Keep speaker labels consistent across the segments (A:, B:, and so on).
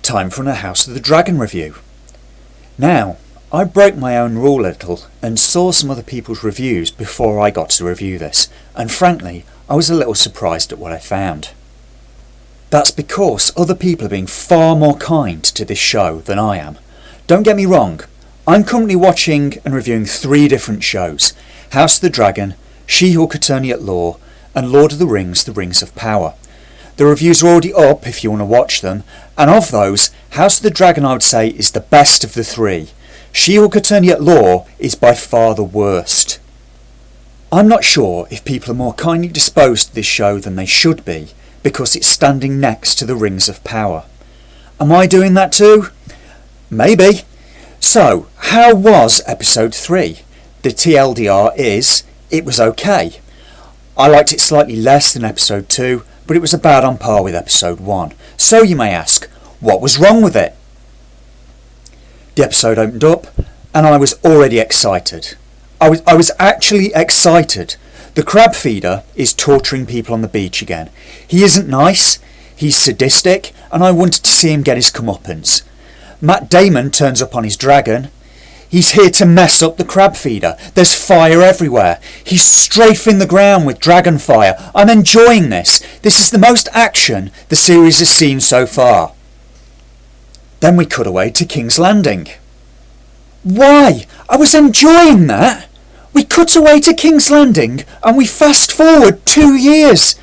A: time for a House of the Dragon review. Now, I broke my own rule a little and saw some other people's reviews before I got to review this, and frankly, I was a little surprised at what I found. That's because other people are being far more kind to this show than I am. Don't get me wrong, I'm currently watching and reviewing 3 different shows: House of the Dragon, She-Hulk Attorney at Law, and Lord of the Rings, The Rings of Power. The reviews are already up if you want to watch them, and of those, House of the Dragon I would say is the best of the 3. She-Hulk Attorney at Law is by far the worst. I'm not sure if people are more kindly disposed to this show than they should be, because it's standing next to The Rings of Power. Am I doing that too? Maybe. So, how was episode 3? The TLDR is, it was okay. I liked it slightly less than episode 2, but it was about on par with episode 1. So you may ask, what was wrong with it? The episode opened up, and I was already excited. I was actually excited. The crab feeder is torturing people on the beach again. He isn't nice, he's sadistic, and I wanted to see him get his comeuppance. Matt Damon turns up on his dragon. He's here to mess up the crab feeder. There's fire everywhere. He's strafing the ground with dragon fire. I'm enjoying this. This is the most action the series has seen so far. Then we cut away to King's Landing. Why? I was enjoying that. We cut away to King's Landing and we fast forward 2 years.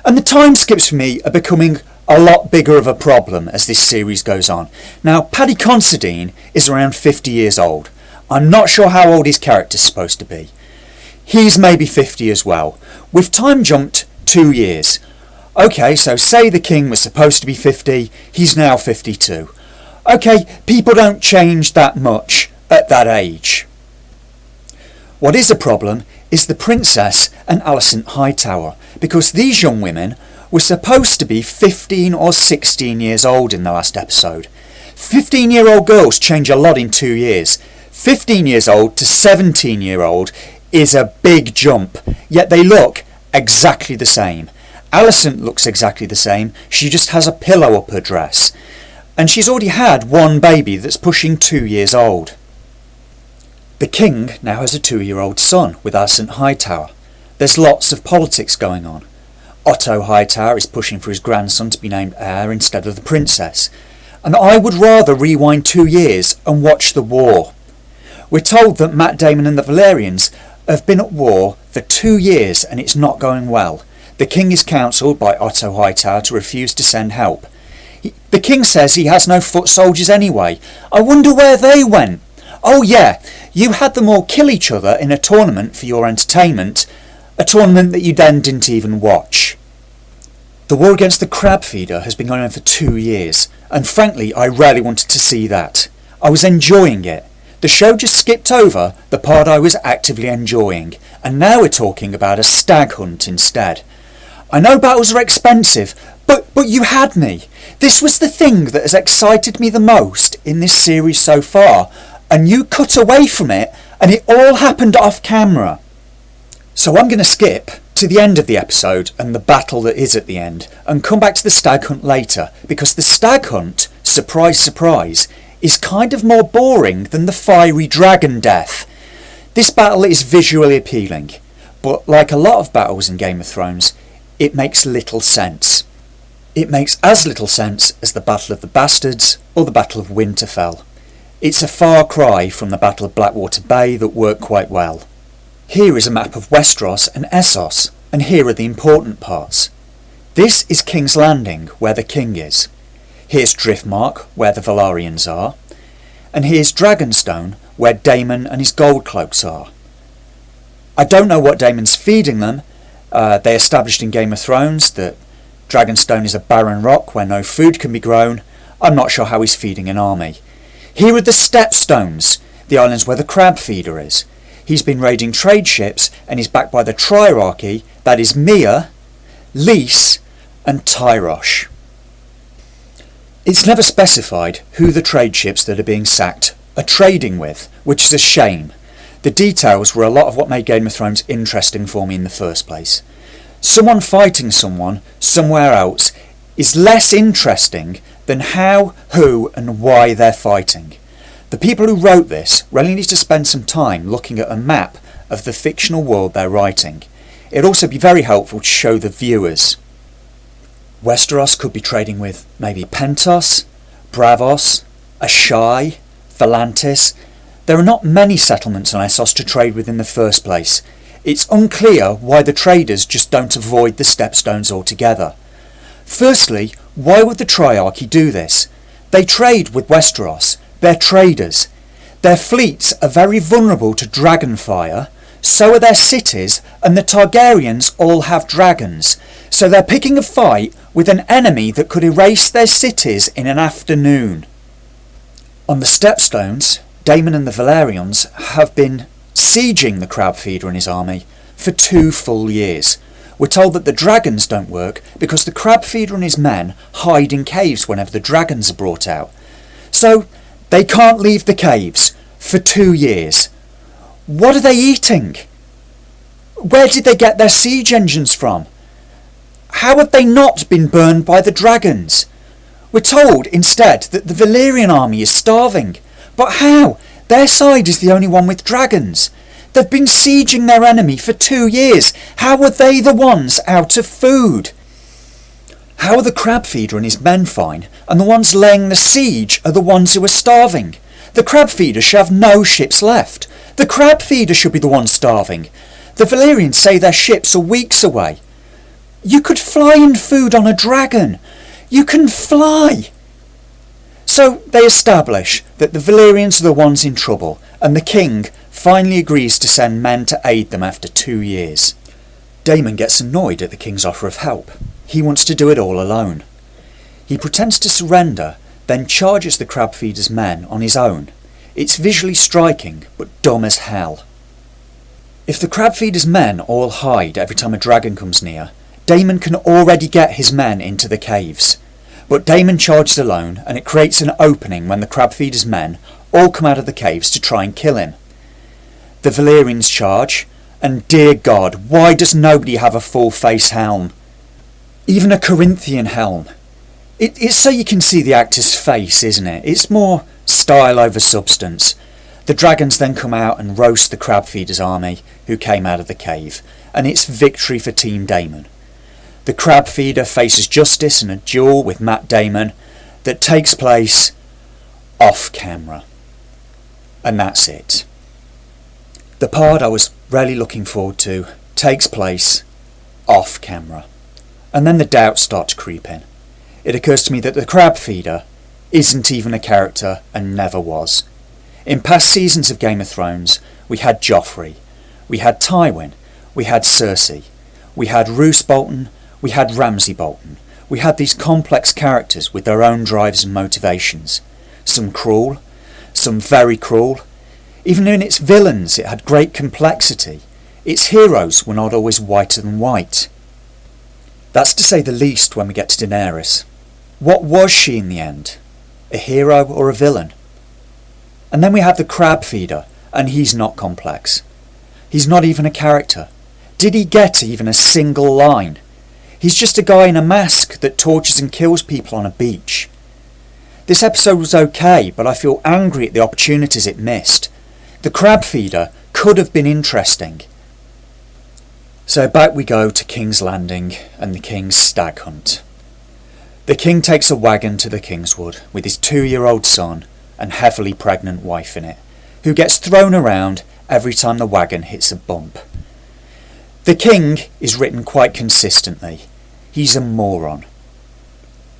A: And the time skips for me are becoming a lot bigger of a problem as this series goes on. Now, Paddy Considine is around 50 years old. I'm not sure how old his character's supposed to be. He's maybe 50 as well. We've time jumped 2 years. Okay, so say the king was supposed to be 50, he's now 52. Okay, people don't change that much at that age. What is a problem is the princess and Alicent Hightower, because these young women were supposed to be 15 or 16 years old in the last episode. 15-year-old girls change a lot in 2 years. 15 years old to 17-year-old is a big jump, yet they look exactly the same. Alicent looks exactly the same, she just has a pillow up her dress. And she's already had one baby that's pushing 2 years old. The king now has a 2-year-old son with Alicent Hightower. There's lots of politics going on. Otto Hightower is pushing for his grandson to be named heir instead of the princess. And I would rather rewind 2 years and watch the war. We're told that Matt Damon and the Valerians have been at war for 2 years and it's not going well. The king is counselled by Otto Hightower to refuse to send help. The king says he has no foot soldiers anyway. I wonder where they went. Oh yeah, you had them all kill each other in a tournament for your entertainment, a tournament that you then didn't even watch. The war against the crab feeder has been going on for 2 years, and frankly I really wanted to see that. I was enjoying it. The show just skipped over the part I was actively enjoying, and now we're talking about a stag hunt instead. I know battles are expensive, but you had me. This was the thing that has excited me the most in this series so far, and you cut away from it, and it all happened off camera. So I'm going to skip to the end of the episode and the battle that is at the end, and come back to the stag hunt later, because the stag hunt, surprise surprise, is kind of more boring than the fiery dragon death. This battle is visually appealing, but like a lot of battles in Game of Thrones, it makes little sense. It makes as little sense as the Battle of the Bastards or the Battle of Winterfell. It's a far cry from the Battle of Blackwater Bay that worked quite well. Here is a map of Westeros and Essos, and here are the important parts. This is King's Landing, where the king is. Here's Driftmark, where the Velaryons are. And here's Dragonstone, where Daemon and his gold cloaks are. I don't know what Daemon's feeding them. They established in Game of Thrones that Dragonstone is a barren rock where no food can be grown. I'm not sure how he's feeding an army. Here are the Stepstones, the islands where the crab feeder is. He's been raiding trade ships and is backed by the Triarchy, that is Mia, Lys and Tyrosh. It's never specified who the trade ships that are being sacked are trading with, which is a shame. The details were a lot of what made Game of Thrones interesting for me in the first place. Someone fighting someone somewhere else is less interesting then how, who and why they're fighting. The people who wrote this really need to spend some time looking at a map of the fictional world they're writing. It'd also be very helpful to show the viewers. Westeros could be trading with maybe Pentos, Bravos, Ashai, Volantis. There are not many settlements on Essos to trade with in the first place. It's unclear why the traders just don't avoid the stepstones altogether. Firstly, why would the Triarchy do this? They trade with Westeros. They're traders. Their fleets are very vulnerable to dragon fire, so are their cities, and the Targaryens all have dragons. So they're picking a fight with an enemy that could erase their cities in an afternoon. On the Stepstones, Daemon and the Valyrians have been sieging the Crab Feeder and his army for 2 full years. We're told that the dragons don't work because the Crab Feeder and his men hide in caves whenever the dragons are brought out. So they can't leave the caves for 2 years. What are they eating? Where did they get their siege engines from? How have they not been burned by the dragons? We're told instead that the Valyrian army is starving. But how? Their side is the only one with dragons. They've been sieging their enemy for 2 years. How are they the ones out of food? How are the Crab Feeder and his men fine, and the ones laying the siege are the ones who are starving? The Crab Feeder should have no ships left. The Crab Feeder should be the one starving. The Valyrians say their ships are weeks away. You could fly in food on a dragon. You can fly. So they establish that the Valyrians are the ones in trouble, and the king finally agrees to send men to aid them after 2 years. Daemon gets annoyed at the king's offer of help. He wants to do it all alone. He pretends to surrender, then charges the Crab Feeder's men on his own. It's visually striking, but dumb as hell. If the Crab Feeder's men all hide every time a dragon comes near, Daemon can already get his men into the caves. But Daemon charges alone, and it creates an opening when the Crab Feeder's men all come out of the caves to try and kill him. The Valyrians charge, and dear God, why does nobody have a full face helm? Even a Corinthian helm. It's so you can see the actor's face, isn't it? It's more style over substance. The dragons then come out and roast the Crab Feeder's army, who came out of the cave, and it's victory for Team Daemon. The Crab Feeder faces justice in a duel with Matt Damon that takes place off camera. And that's it. The part I was really looking forward to takes place off camera. And then the doubts start to creep in. It occurs to me that the Crab Feeder isn't even a character and never was. In past seasons of Game of Thrones, we had Joffrey, we had Tywin, we had Cersei, we had Roose Bolton, we had Ramsay Bolton. We had these complex characters with their own drives and motivations. Some cruel, some very cruel. Even in its villains it had great complexity. Its heroes were not always whiter than white. That's to say the least when we get to Daenerys. What was she in the end? A hero or a villain? And then we have the Crab Feeder, and he's not complex. He's not even a character. Did he get even a single line? He's just a guy in a mask that tortures and kills people on a beach. This episode was okay, but I feel angry at the opportunities it missed. The Crab Feeder could have been interesting. So back we go to King's Landing and the King's stag hunt. The King takes a wagon to the Kingswood with his 2-year-old son and heavily pregnant wife in it, who gets thrown around every time the wagon hits a bump. The King is written quite consistently. He's a moron.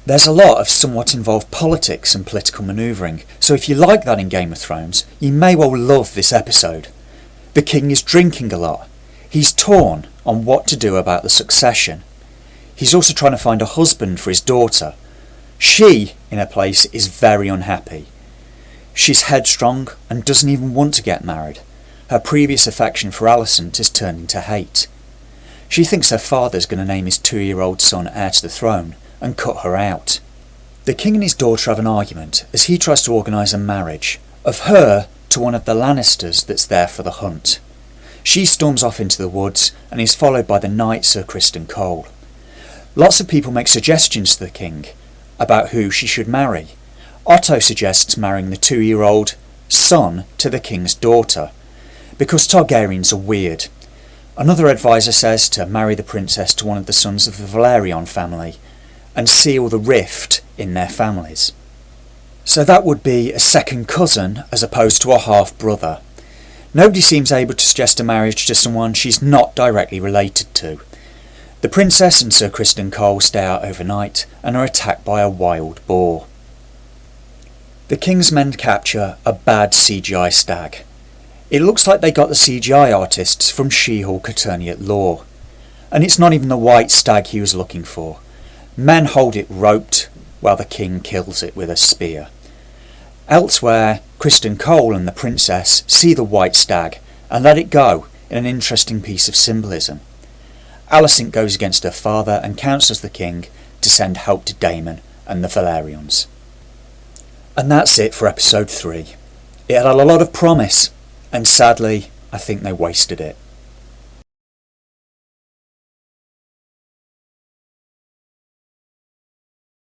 A: There's a lot of somewhat involved politics and political manoeuvring, so if you like that in Game of Thrones, you may well love this episode. The King is drinking a lot. He's torn on what to do about the succession. He's also trying to find a husband for his daughter. She, in her place, is very unhappy. She's headstrong and doesn't even want to get married. Her previous affection for Alicent is turned into hate. She thinks her father's going to name his 2-year-old son heir to the throne and cut her out. The King and his daughter have an argument as he tries to organise a marriage of her to one of the Lannisters that's there for the hunt. She storms off into the woods and is followed by the knight Sir Criston Cole. Lots of people make suggestions to the King, about who she should marry. Otto suggests marrying the 2-year-old son to the king's daughter, because Targaryens are weird. Another advisor says to marry the princess to one of the sons of the Valerion family, and seal the rift in their families. So that would be a second cousin as opposed to a half-brother. Nobody seems able to suggest a marriage to someone she's not directly related to. The princess and Sir Criston Cole stay out overnight and are attacked by a wild boar. The king's men capture a bad CGI stag. It looks like they got the CGI artists from She-Hulk Eterniate lore. And it's not even the white stag he was looking for. Men hold it roped while the king kills it with a spear. Elsewhere, Criston Cole and the princess see the white stag and let it go in an interesting piece of symbolism. Alicent goes against her father and counsels the king to send help to Daemon and the Valerions. And that's it for episode 3. It had a lot of promise, and sadly, I think they wasted it.